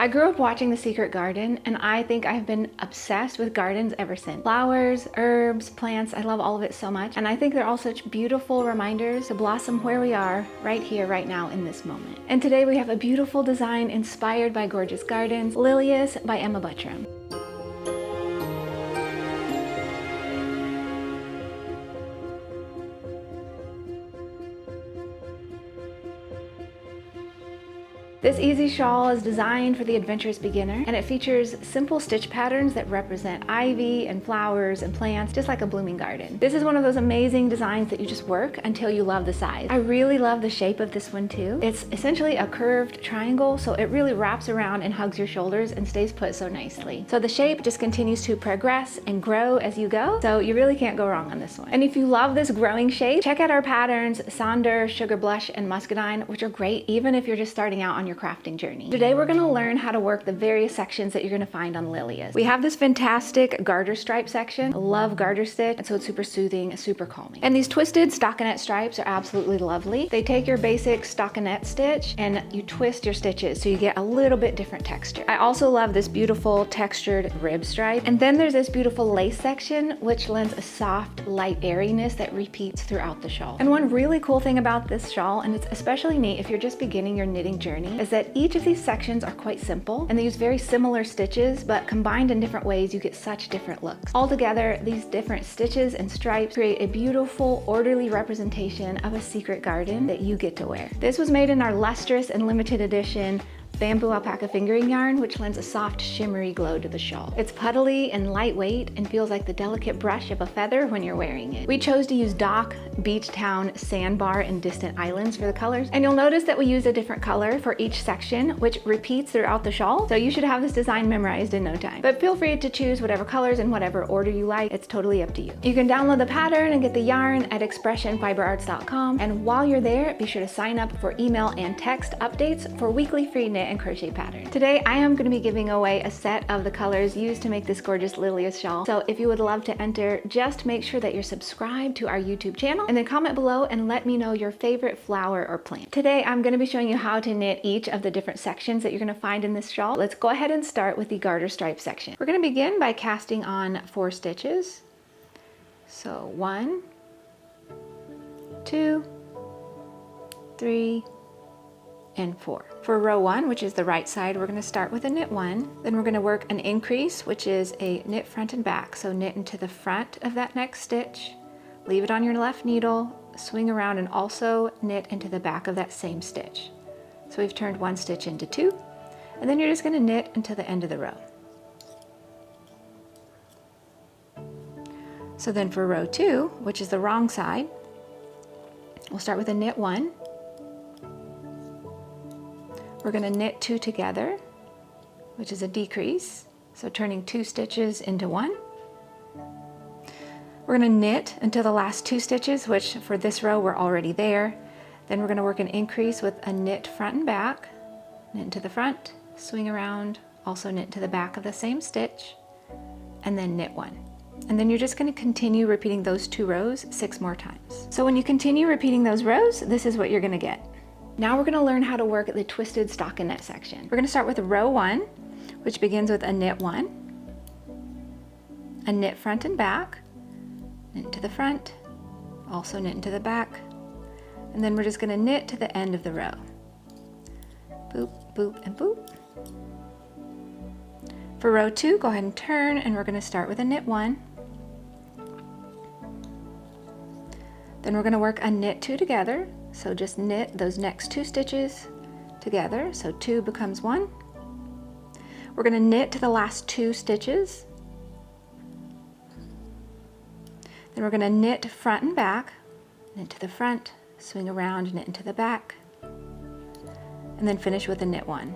I grew up watching The Secret Garden, and I think I've been obsessed with gardens ever since. Flowers, herbs, plants, I love all of it so much. And I think they're all such beautiful reminders to blossom where we are, right here, right now, in this moment. And today we have a beautiful design inspired by gorgeous gardens, Lilias by Emma Buttram. This easy shawl is designed for the adventurous beginner, and it features simple stitch patterns that represent ivy and flowers and plants, just like a blooming garden. This is one of those amazing designs that you just work until you love the size. I really love the shape of this one too. It's essentially a curved triangle, so it really wraps around and hugs your shoulders and stays put so nicely. So the shape just continues to progress and grow as you go, so you really can't go wrong on this one. And if you love this growing shape, check out our patterns, Sandbar, Sugar Blush, and Muscadine, which are great even if you're just starting out on your crafting journey. Today we're going to learn how to work the various sections that you're going to find on Lilias. We have this fantastic garter stripe section. I love garter stitch, and so it's super soothing, super calming. And these twisted stockinette stripes are absolutely lovely. They take your basic stockinette stitch and you twist your stitches so you get a little bit different texture. I also love this beautiful textured rib stripe. And then there's this beautiful lace section which lends a soft, light airiness that repeats throughout the shawl. And one really cool thing about this shawl, and it's especially neat if you're just beginning your knitting journey, is that each of these sections are quite simple and they use very similar stitches, but combined in different ways you get such different looks. Altogether, these different stitches and stripes create a beautiful, orderly representation of a secret garden that you get to wear. This was made in our lustrous and limited edition bamboo alpaca fingering yarn, which lends a soft shimmery glow to the shawl. It's puddly and lightweight and feels like the delicate brush of a feather when you're wearing it. We chose to use dock, beach town, sandbar, and distant islands for the colors. And you'll notice that we use a different color for each section, which repeats throughout the shawl. So you should have this design memorized in no time. But feel free to choose whatever colors in whatever order you like. It's totally up to you. You can download the pattern and get the yarn at expressionfiberarts.com. And while you're there, be sure to sign up for email and text updates for weekly free knit and crochet patterns. Today, I am going to be giving away a set of the colors used to make this gorgeous Lilias shawl. So if you would love to enter, just make sure that you're subscribed to our YouTube channel and then comment below and let me know your favorite flower or plant. Today, I'm going to be showing you how to knit each of the different sections that you're going to find in this shawl. Let's go ahead and start with the garter stripe section. We're going to begin by casting on 4 stitches. So 1, 2, 3, and 4. For row 1, which is the right side, we're going to start with a knit 1. Then we're going to work an increase, which is a knit front and back. So knit into the front of that next stitch, leave it on your left needle, swing around, and also knit into the back of that same stitch. So we've turned 1 stitch into 2, and then you're just going to knit until the end of the row. So then for row 2, which is the wrong side, we'll start with a knit 1. We're going to knit 2 together, which is a decrease, so turning 2 stitches into 1. We're going to knit until the last 2 stitches, which for this row we're already there. Then we're going to work an increase with a knit front and back, knit into the front, swing around, also knit to the back of the same stitch, and then knit 1. And then you're just going to continue repeating those 2 rows 6 more times. So when you continue repeating those rows, this is what you're going to get. Now we're going to learn how to work the twisted stockinette section. We're going to start with row 1, which begins with a knit 1, a knit front and back, knit to the front, also knit into the back, and then we're just going to knit to the end of the row. Boop, boop, and boop. For row 2, go ahead and turn, and we're going to start with a knit 1. Then we're going to work a knit 2 together. So just knit those next 2 stitches together, so 2 becomes 1. We're going to knit to the last 2 stitches. Then we're going to knit front and back, knit to the front, swing around, knit into the back, and then finish with a knit 1.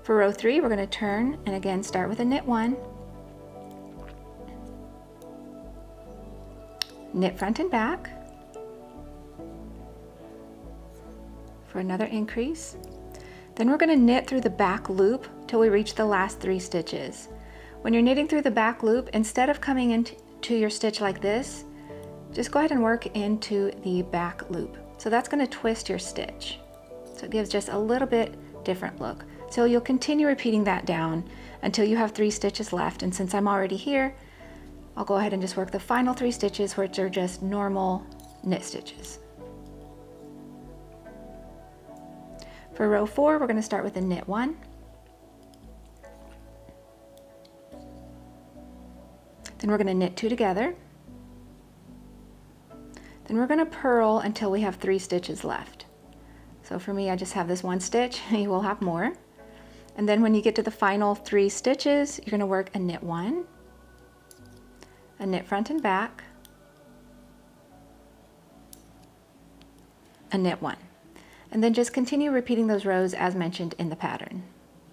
For row 3, we're going to turn and again start with a knit 1. Knit front and back for another increase. Then we're going to knit through the back loop till we reach the last 3 stitches. When you're knitting through the back loop, instead of coming into your stitch like this, just go ahead and work into the back loop. So that's going to twist your stitch. So So it gives just a little bit different look. So you'll continue repeating that down until you have 3 stitches left. And since I'm already here, I'll go ahead and just work the final 3 stitches, which are just normal knit stitches. For row 4, we're going to start with a knit 1. Then we're going to knit 2 together. Then we're going to purl until we have 3 stitches left. So for me, I just have this 1 stitch. You will have more. And then when you get to the final 3 stitches, you're going to work a knit 1, a knit front and back, a knit 1. And then just continue repeating those rows as mentioned in the pattern.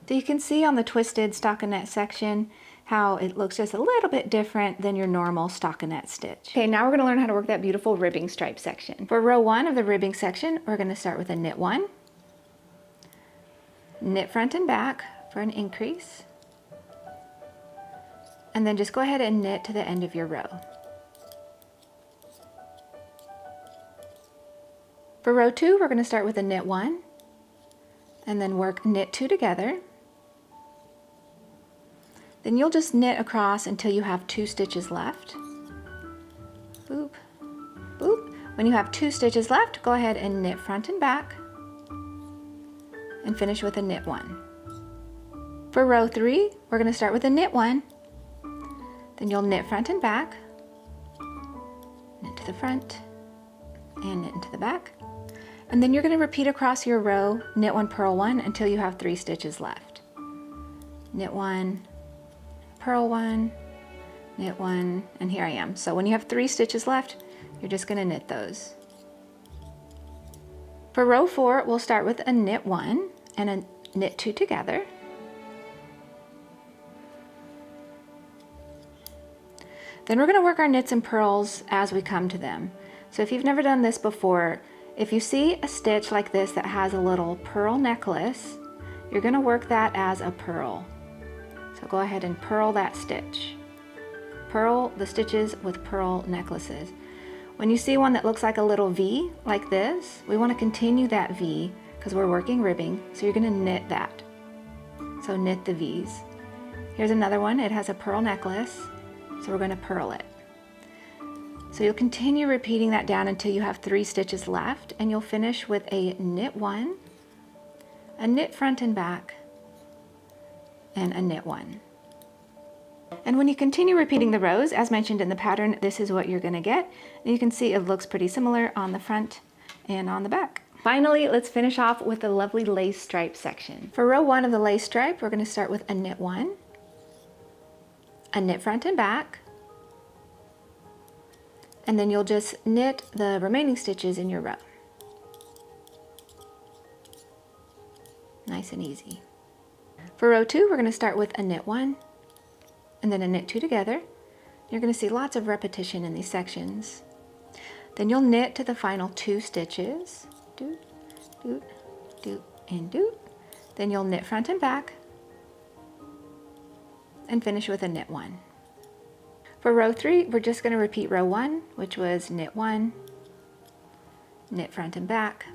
So you can see on the twisted stockinette section how it looks just a little bit different than your normal stockinette stitch. Okay, now we're going to learn how to work that beautiful ribbing stripe section. For row 1 of the ribbing section, we're going to start with a knit 1, knit front and back for an increase, and then just go ahead and knit to the end of your row. For row 2, we're going to start with a knit 1, and then work knit 2 together. Then you'll just knit across until you have 2 stitches left. Boop, boop. When you have 2 stitches left, go ahead and knit front and back, and finish with a knit 1. For row 3, we're going to start with a knit 1, then you'll knit front and back, knit to the front, and knit into the back. And then you're going to repeat across your row, knit 1, purl 1 until you have 3 stitches left. Knit 1, purl 1, knit 1, and here I am. So when you have 3 stitches left, you're just going to knit those. For row 4, we'll start with a knit 1 and a knit 2 together. Then we're going to work our knits and purls as we come to them. So if you've never done this before, if you see a stitch like this that has a little pearl necklace, you're going to work that as a purl. So go ahead and purl that stitch. Purl the stitches with pearl necklaces. When you see one that looks like a little V, like this, we want to continue that V because we're working ribbing, so you're going to knit that. So knit the V's. Here's another one, it has a pearl necklace, so we're going to purl it. So you'll continue repeating that down until you have 3 stitches left, and you'll finish with a knit 1, a knit front and back, and a knit 1. And when you continue repeating the rows, as mentioned in the pattern, this is what you're going to get. And you can see it looks pretty similar on the front and on the back. Finally, let's finish off with the lovely lace stripe section. For row 1 of the lace stripe, we're going to start with a knit 1, a knit front and back, and then you'll just knit the remaining stitches in your row. Nice and easy. For row 2, we're going to start with a knit 1 and then a knit 2 together. You're going to see lots of repetition in these sections. Then you'll knit to the final 2 stitches. Doot, doot, doot, and doot. Then you'll knit front and back and finish with a knit 1. For row 3, we're just going to repeat row 1, which was knit 1, knit front and back,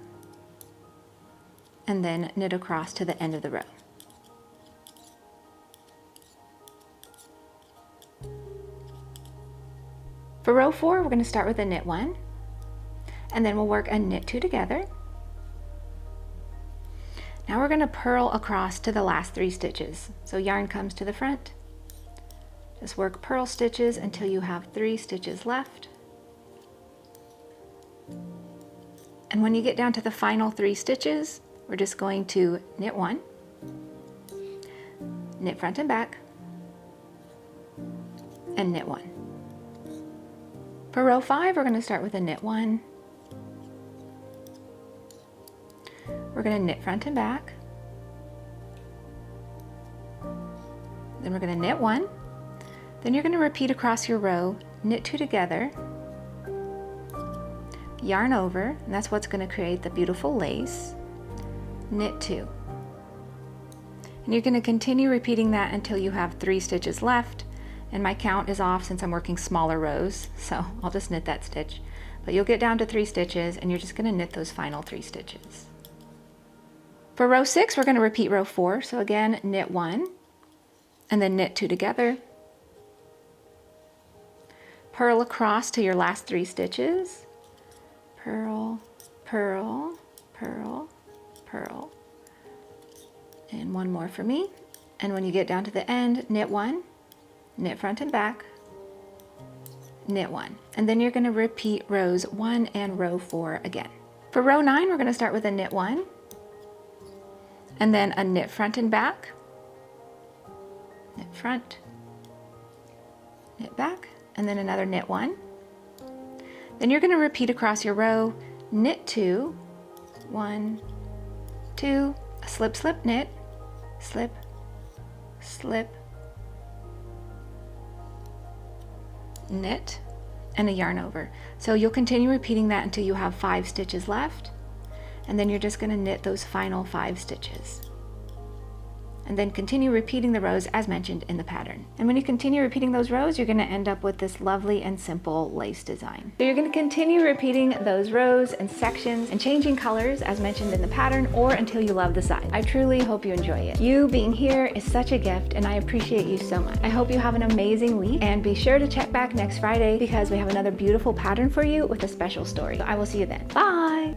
and then knit across to the end of the row. For row 4, we're going to start with a knit 1, and then we'll work a knit 2 together. Now we're going to purl across to the last 3 stitches. So yarn comes to the front. Just work purl stitches until you have 3 stitches left. And when you get down to the final 3 stitches, we're just going to knit 1, knit front and back, and knit 1. For row 5, we're going to start with a knit 1. We're going to knit front and back. Then we're going to knit 1. Then you're going to repeat across your row, knit 2 together, yarn over, and that's what's going to create the beautiful lace, knit 2. And you're going to continue repeating that until you have 3 stitches left, and my count is off since I'm working smaller rows, so I'll just knit that stitch. But you'll get down to 3 stitches, and you're just going to knit those final 3 stitches. For row 6, we're going to repeat row 4. So again, knit 1 and then knit 2 together. Purl across to your last 3 stitches. Purl, purl, purl, purl. And one more for me. And when you get down to the end, knit 1, knit front and back, knit 1. And then you're going to repeat rows 1 and row 4 again. For row 9, we're going to start with a knit 1, and then a knit front and back, knit front, knit back, and then another knit 1. Then you're going to repeat across your row, knit 2, 1, 2, a slip, slip, knit, slip, slip, knit, and a yarn over. So you'll continue repeating that until you have 5 stitches left, and then you're just going to knit those final 5 stitches. And then continue repeating the rows as mentioned in the pattern. And when you continue repeating those rows, you're going to end up with this lovely and simple lace design. So you're going to continue repeating those rows and sections and changing colors as mentioned in the pattern, or until you love the side. I truly hope you enjoy it. You being here is such a gift, and I appreciate you so much. I hope you have an amazing week, and be sure to check back next Friday because we have another beautiful pattern for you with a special story. So I will see you then. Bye!